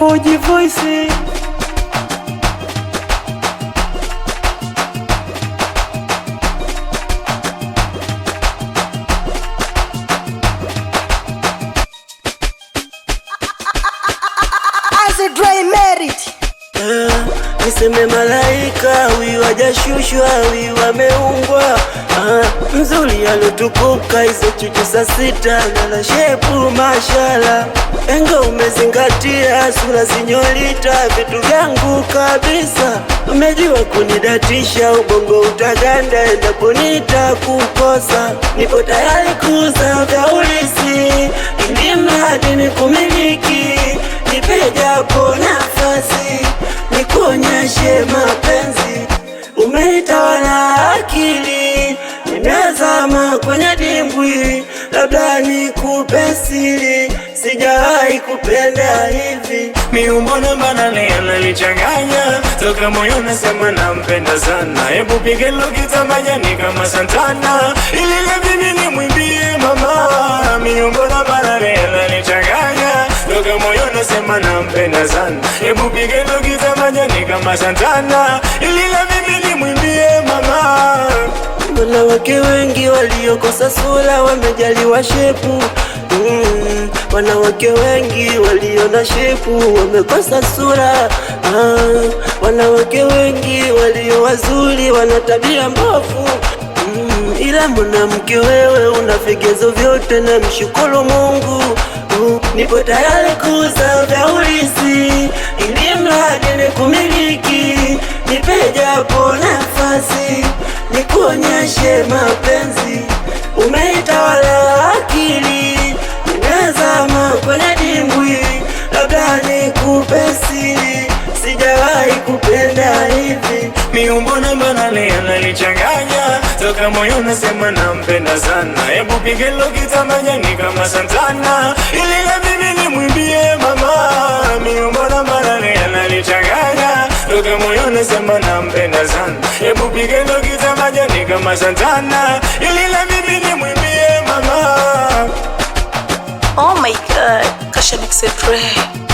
Uji Voice. Niseme malaika huyu hajashushwa, huyu ameungwa. Mzuri alotukuka, hizo chuchu saa sita na shepu mashala. Engo umezingatia, sura sinyolita, vitu vyangu kabisa. Umejua kunidatisha, ubongo utaganda endapo nitakukosa. Nipo tayari kuuza vya ulisi, ili mradi nikumiliki. Nipe japo nafasi, nikuonyeshe mapenzi. Umenitawala akili, nimezama kwenye dimbwi. Labda nikupe siri, sijawahi kupenda hivi. Miumbo na banane yananichanganya, toka moyo nasema nampenda sana. Hebu pige lugita majani kama Santana, ili mimi nimwimbie mama. Miumbo na banane yananichanganya, toka moyo nasema nampenda sana. Hebu pige lugita majani kama Santana, ili mimi nimwimbie mama. Wanawake wengi waliokosa sura wamejaliwa shepu. Wanawake wengi waliona shepu wamekosa sura. Wanawake wengi walio wazuri wana tabia mbovu. Ila mwanamke wewe una vigezo vyote, na mshukuru Mungu. Nipo tayari kuuza vya ulisi, ili mradi nikumiliki. Nipe japo nafasi, nikuonyeshe mapenzi. Umeitawala akili, nimezama kwenye dimbwi. Labda nikupe siri, sijawahi kupenda hivi. Miumbo na banane yananichanganya, toka moyo nasema nampenda sana. Hebu pige lugita majani kama Santana, ili mimi nimwimbie mama. Miumbo na banane yananichanganya, toka moyo nasema nampenda sana. Hebu pige lugita majani kama Santana, ili mimi nimwimbie mama. Oh my God, Kasha Mix It Ray.